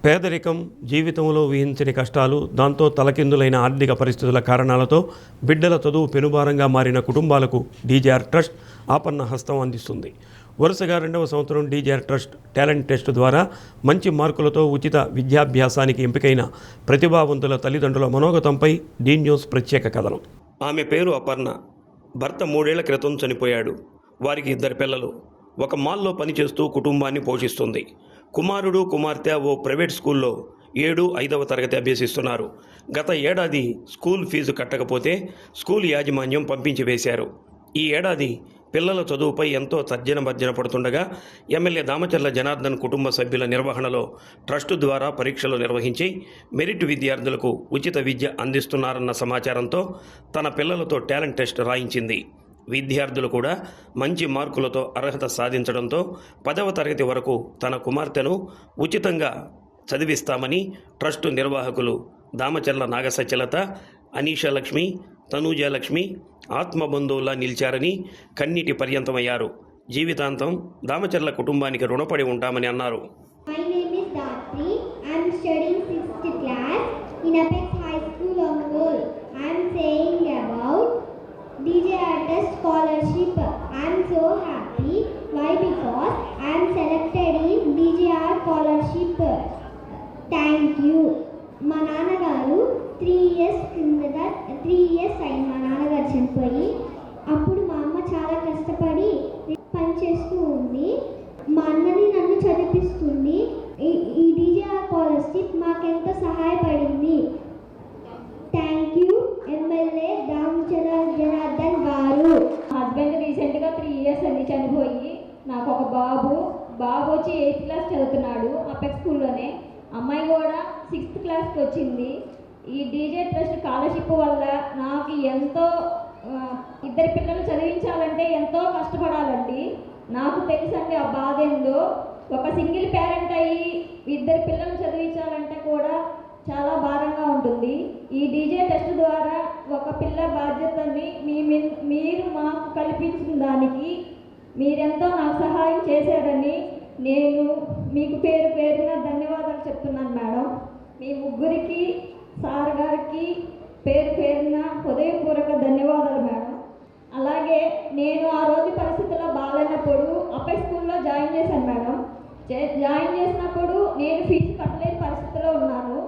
పేదరికం, జీవితంలో ఊహించని కష్టాలు, దాంతో తలకిందులైన ఆర్థిక పరిస్థితుల కారణాలతో బిడ్డల చదువు పెనుభారంగా మారిన కుటుంబాలకు డీజేఆర్ ట్రస్ట్ ఆపన్న హస్తం అందిస్తుంది. వరుసగా 2వ సంవత్సరం డీజేఆర్ ట్రస్ట్ టాలెంట్ టెస్ట్ ద్వారా మంచి మార్కులతో ఉచిత విద్యాభ్యాసానికి ఎంపికైన ప్రతిభావంతుల తల్లిదండ్రుల మనోగతంపై డీ న్యూస్ ప్రత్యేక కథనం. ఆమె పేరు అపర్ణ. భర్త 3 ఏళ్ల క్రితం చనిపోయాడు. వారికి 2 పిల్లలు. ఒక మాల్లో పనిచేస్తూ కుటుంబాన్ని పోషిస్తుంది. కుమారుడు, కుమార్తె ఓ ప్రైవేట్ స్కూల్లో 7, 5వ తరగతి అభ్యసిస్తున్నారు. గత ఏడాది స్కూల్ ఫీజు కట్టకపోతే స్కూల్ యాజమాన్యం పంపించి వేశారు. ఈ ఏడాది పిల్లల చదువుపై ఎంతో తర్జన పడుతుండగా ఎమ్మెల్యే దామచర్ల జనార్దన్ కుటుంబ సభ్యుల నిర్వహణలో ట్రస్టు ద్వారా పరీక్షలు నిర్వహించి మెరిట్ విద్యార్థులకు ఉచిత విద్య అందిస్తున్నారన్న సమాచారంతో తన పిల్లలతో టాలెంట్ టెస్ట్ రాయించింది. విద్యార్థులు కూడా మంచి మార్కులతో అర్హత సాధించడంతో 10వ తరగతి వరకు తన కుమార్తెను ఉచితంగా చదివిస్తామని ట్రస్టు నిర్వాహకులు దామచర్ల నాగసత్యలత, అనీషాలక్ష్మి, తనూజాలక్ష్మి ఆత్మబంధువులా నిలిచారని కన్నీటి పర్యంతమయ్యారు. జీవితాంతం దామచర్ల కుటుంబానికి రుణపడి ఉంటామని అన్నారు. My name is Dhatri. I am studying 6th class in Apex High School, Ongole. I am saying about DJR Test scholarship. I am so happy. Why? Because I am selected in DJR scholarship. Thank you. మా నాన్నగారు 3 years అయింది మా నాన్నగారు చనిపోయి. అప్పుడు మా అమ్మ చాలా కష్టపడి పనిచేస్తూ ఉంది. మా అన్నని నన్ను చదివిస్తుంది. ఈ డీజేఆర్ స్కాలర్షిప్ మాకెంతో సహాయపడింది. Thank you MLA Damacharla Janardhan గారు. హస్బెండ్ రీసెంట్గా 3 years అని చనిపోయి నాకు ఒక బాబు వచ్చి 8th క్లాస్ చదువుతున్నాడు అపెక్స్ స్కూల్లోనే. అమ్మాయి కూడా 6th క్లాస్కి వచ్చింది. ఈ డీజే ట్రస్ట్ స్కాలర్షిప్ వల్ల నాకు ఎంతో 2 పిల్లలు చదివించాలంటే ఎంతో కష్టపడాలండి. నాకు తెలుసండి ఆ బాధ ఏందో. ఒక సింగిల్ పేరెంట్ అయ్యి 2 పిల్లలు చదివించాలంటే కూడా చాలా భారంగా ఉంటుంది. ఈ డీజే టెస్ట్ ద్వారా ఒక పిల్ల బాధ్యతని మీరు మాకు కల్పించిన దానికి మీరెంతో నాకు సహాయం చేశారని నేను మీకు పేరున ధన్యవాదాలు చెప్తున్నాను మేడం. మీ ముగ్గురికి, సార్ గారికి పేరున హృదయపూర్వక ధన్యవాదాలు మేడం. అలాగే నేను ఆ రోజు పరిస్థితుల్లో బాగాలేనప్పుడు అపెక్స్ స్కూల్లో జాయిన్ చేశాను మేడం. జాయిన్ చేసినప్పుడు నేను ఫీజు కట్టలేని పరిస్థితిలో ఉన్నాను.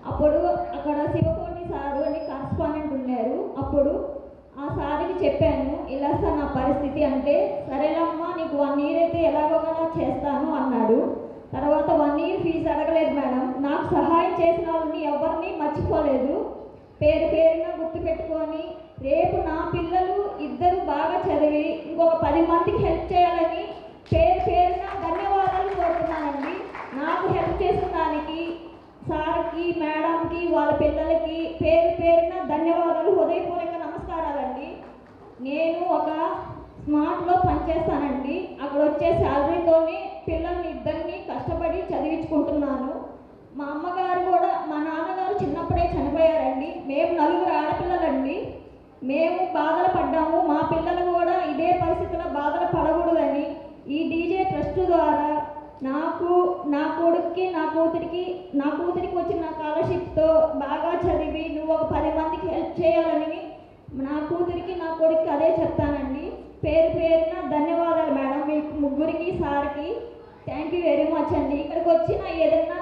అప్పుడు అక్కడ శివకోటి సారు అని కరస్పాండెంట్ ఉన్నారు. అప్పుడు ఆ సార్కి చెప్పాను, ఇలా సార్ నా పరిస్థితి అంటే, సరేలమ్మా నీకు 1 year అయితే ఎలాగోలా చేస్తాను అన్నాడు. తర్వాత 1 year ఫీజు అడగలేదు మేడం. నాకు సహాయం చేసిన వాళ్ళని ఎవరిని మర్చిపోలేదు. పేరున గుర్తుపెట్టుకొని రేపు నా పిల్లలు 2 బాగా చదివి ఇంకొక 10 మందికి హెల్ప్ చేయాలని పేరున ధన్యవాదాలు కోరుతున్నానండి. నాకు హెల్ప్ చేసిన దానికి సార్కి, మేడంకి, వాళ్ళ పిల్లలకి పేరున ధన్యవాదాలు, హృదయపూర్వక నమస్కారాలండి. నేను ఒక స్మార్ట్లో పనిచేస్తానండి. అక్కడ వచ్చే శాలరీతోనే పిల్లల్ని 2 కష్టపడి చదివించుకుంటున్నాను. మా అమ్మగారు కూడా, మా నాన్నగారు చిన్నప్పుడే చనిపోయారండి. మేము 4 ఆడపిల్లలండి. మేము బాధలు పడ్డాము. మా పిల్లలు కూడా ఇదే పరిస్థితిలో బాధలు పడకూడదని ఈ డీజే ట్రస్ట్ ద్వారా నాకు, నా కొడుక్కి, నా కూతురికి వచ్చిన స్కాలర్షిప్తో బాగా చదివి నువ్వు ఒక 10 మందికి హెల్ప్ చేయాలని నా కూతురికి, నా కొడుక్కి అదే చెప్తానండి. పేరున ధన్యవాదాలు మేడం. మీకు ముగ్గురికి, సార్కి థ్యాంక్ యూ వెరీ మచ్ అండి. ఇక్కడికి వచ్చిన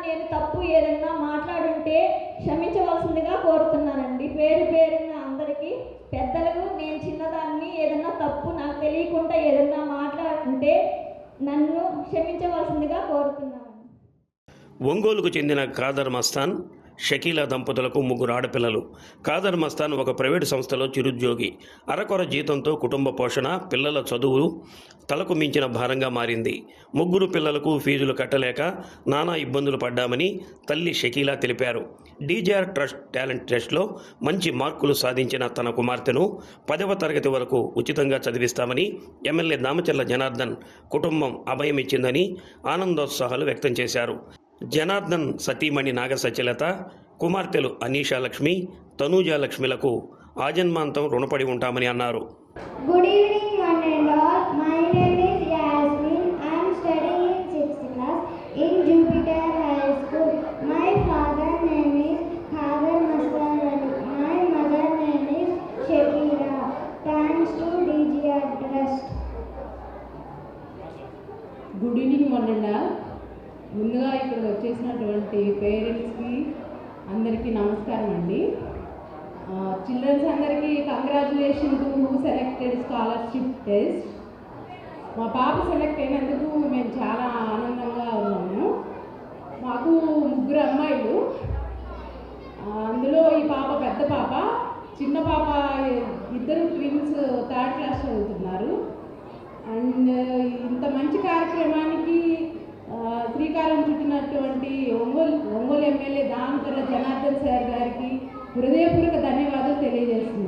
నేను తప్పు ఏదన్నా మాట్లాడుంటే క్షమించవలసిందిగా కోరుతున్నానండి. పేరున అందరికీ, పెద్దలకు నేను చిన్నదాన్ని, ఏదన్నా తప్పు నాకు తెలియకుండా ఏదన్నా మాట్లాడుంటే నన్ను క్షమించవలసిందిగా కోరుతున్నాను. ఒంగోలుకు చెందిన ఖాదర్ మస్తాన్, షకీలా దంపతులకు 3 ఆడపిల్లలు. ఖాదర్ మస్తాన్ ఒక ప్రైవేటు సంస్థలో చిరుద్యోగి. అరకొర జీతంతో కుటుంబ పోషణ, పిల్లల చదువు తలకు మించిన భారంగా మారింది. 3 పిల్లలకు ఫీజులు కట్టలేక నానా ఇబ్బందులు పడ్డామని తల్లి షకీలా తెలిపారు. డీజేఆర్ ట్రస్ట్ టాలెంట్ టెస్ట్లో మంచి మార్కులు సాధించిన తన కుమార్తెను 10వ తరగతి వరకు ఉచితంగా చదివిస్తామని ఎమ్మెల్యే దామచర్ల జనార్దన్ కుటుంబం అభయమిచ్చిందని ఆనందోత్సాహాలు వ్యక్తం చేశారు. జనార్దన్ సతీమణి నాగసత్యలత, కుమార్తెలు అనీషాలక్ష్మి, తనూజాలక్ష్మిలకు ఆజన్మాంతం రుణపడి ఉంటామని అన్నారు. Good evening one and all. My name is Yasmin. I am studying in 6th class in Jupiter High School. ముందుగా ఇక్కడ వచ్చేసినటువంటి పేరెంట్స్కి అందరికీ నమస్కారం అండి. చిల్డ్రన్స్ అందరికీ congratulation to who selected scholarship test. మా పాప సెలెక్ట్ అయినందుకు మేము చాలా ఆనందంగా ఉన్నాము. మాకు 3 అమ్మాయిలు, అందులో ఈ పాప పెద్ద పాప, చిన్న పాప ఇద్దరు ట్విన్స్ 3rd క్లాస్ చదువుతున్నారు. అండ్ ఇంత మంచి కార్యక్రమానికి శ్రీకారం చుట్టినటువంటి ఒంగోలు ఎమ్మెల్యే దామచర్ల జనార్దన్ సార్ గారికి హృదయపూర్వక ధన్యవాదాలు తెలియజేస్తున్నాను.